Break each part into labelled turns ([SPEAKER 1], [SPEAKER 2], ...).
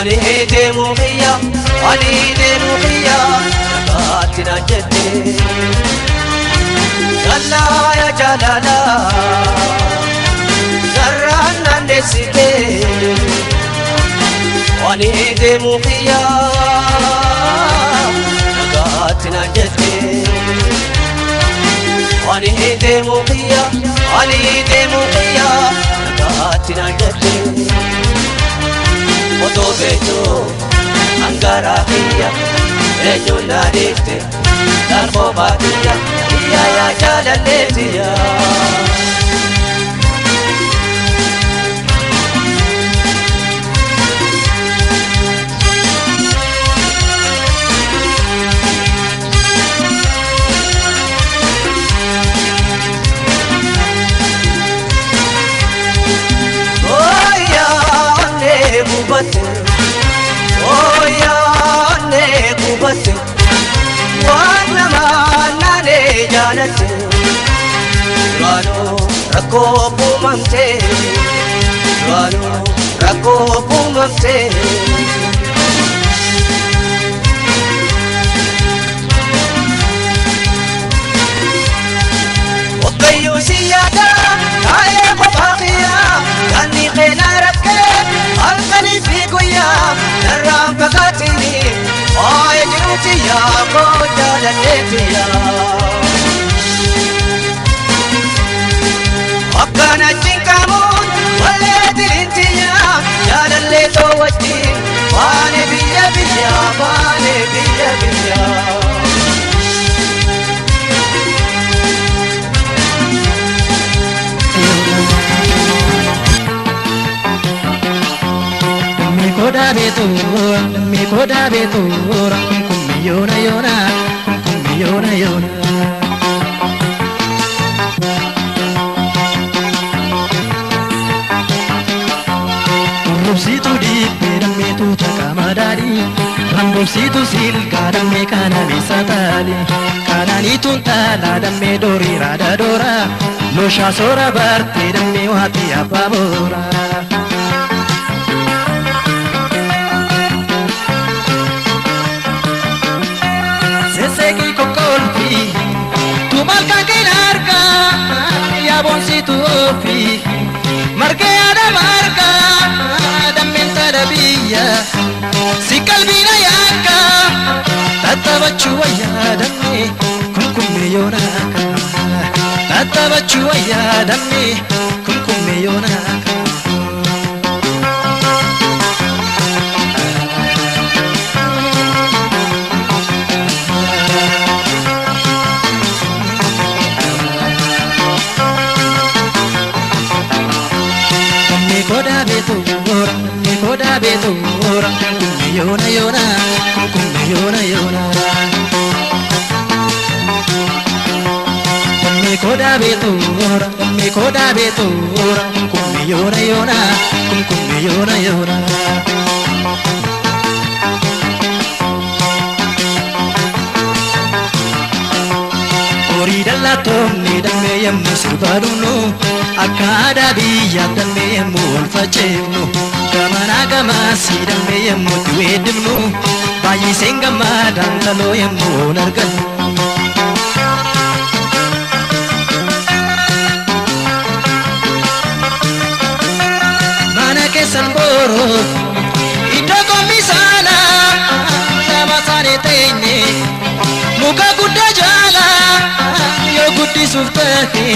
[SPEAKER 1] Ani deemu khiyya nagaatina jette Jalla ya jalala Zarraan naannessite Ani deemu khiyya nagaatina jette Ani deemu khiyya nagaatina jette Oto beto angara khiyya ejuna difte darbo batiya ya jalaletiya Rako pumamte Wakayu siyada Kaya papakiya Gani kena rakke Alkani figuya Naram kakatini Oye jinutiya Koja laletiya Akkana chinkamun Wale dirintiya Jalalle to wajin Bane biya Mi koda betu Kummi yona yona Rambositu dippe dammetu cakamadari Rambositu silka damme kana bisatali Kananitun tala damme dori rada dora Losha sora barte damme wati ababora Seseki kokolfi Tu malka kinarka Ya bonsitu ofi Marke ada marka Si kalbina yanka Tatabachu ayadame Kumkumme yonaka Tatabachu ayadame Kumkumme yonaka Koda betu orang kummi yona Koda betu orang kummi yona Ori dalla tomni damme yammu sirbaduno Akkada biyya damme yammu walfacefnu Gamana gamasi damme yammu duwedimnu Baay'iseen gammadaan taloo yammu nargannu Mana keessan booroo iddoo komisaala Nama saane teenye muka guddaa jaala Yoo guddisuuf ta'e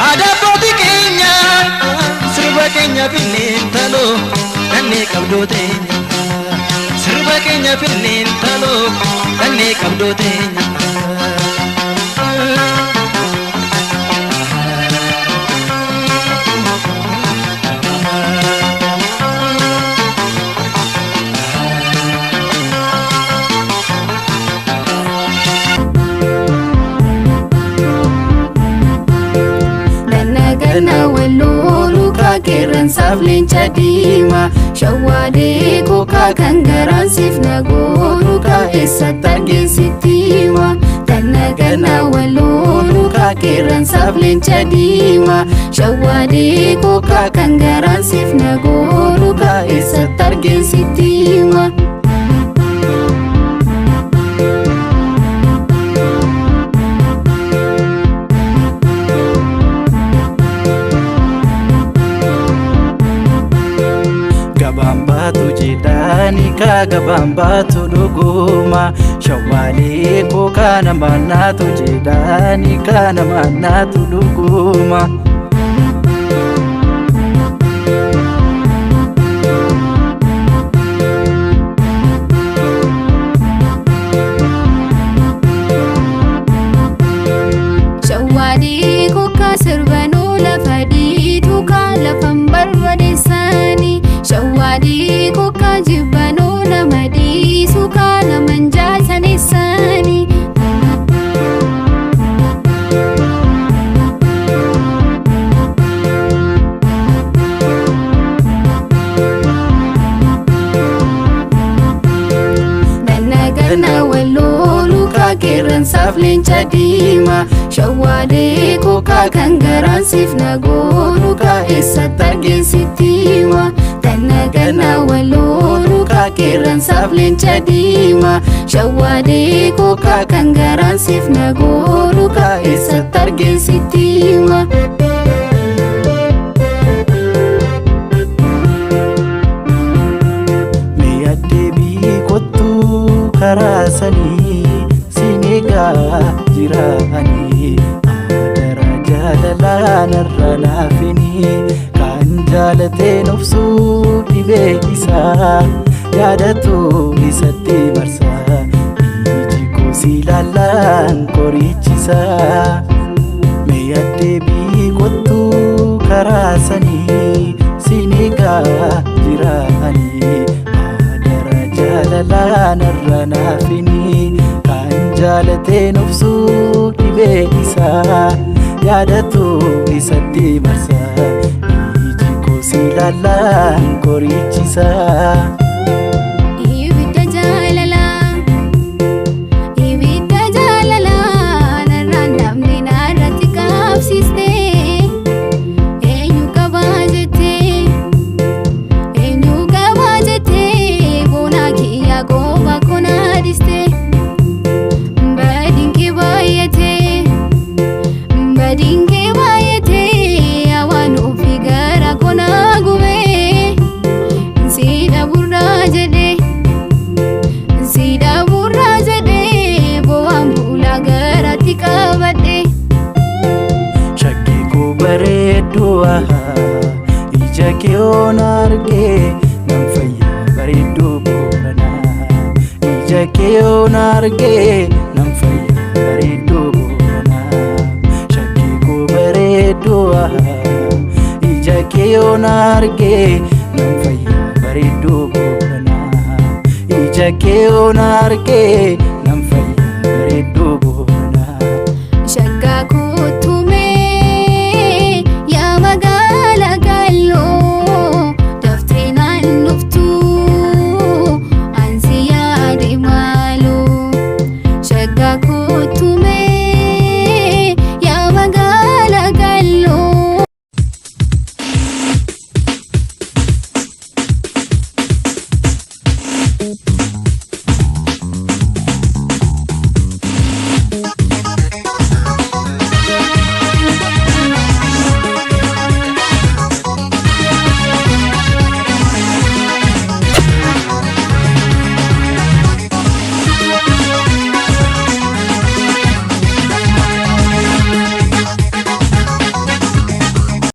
[SPEAKER 1] Adabbooti keenya sirba keenya finneen taloo Dannee qabdoo teenya sirba keenya finneen taloo Dannee qabdoo teenya Keran saflin chadima shawade koka kangaran sifna goru ka esatage sitima tanagana walonu ka keran saflin chadima shawade koka kangaran sifna goru
[SPEAKER 2] goruka eessatti argeen sitti hima.
[SPEAKER 1] Gabaan baatu jedhani ka gabaan baatu dhuguma shawwaalee koo kana mannaatu jedhani kana mannaatu dhuguma.
[SPEAKER 2] Shawwaalee koo ka sirbanoo lafa dhiituu ka lafan barbadeessanii. Shawwaalee koo ka jibbanoo nama dhiisuu ka naman jaasaneessanii. Ganna wallooluu ka qeerransaaf leenca diimaa. Shawwaalee koo ka kan garaan siif nagooluu ka eessatti argeen sitti hima. Ganna wallooluu ka qeerransaaf leenca diimaa. Shawwaalee koo ka kan garaan siif nagooluu ka eessatti argeen sitti hima.
[SPEAKER 1] karaa sanii sineegaa jiraanii adara jaalalaan irra naafini kan jaalateen obsuu dhibee isaa yaadatu isatti marsaa iji koosii laallaan qorichisaa mee addeebii kottuu karaa sanii sineegaa jiraanii jalalaan irra naafini kan jaalateen obsuu dhibee isaa yaadatu isatti marsaa iji koosii laallaan qorichisaa.
[SPEAKER 2] Ibidda jaalalaa narraan namni naarratti qabsiiste.
[SPEAKER 1] Shakkii koo bareedduu ija kee yoon argee nan fayyaa bareedduu Booranaa. Ija kee yoon argee nan fayyaa bareedduu Booranaa. Shakkii koo bareedduu ija kee yoon argee nan fayyaa bareedduu Booranaa. Ija kee yoon argee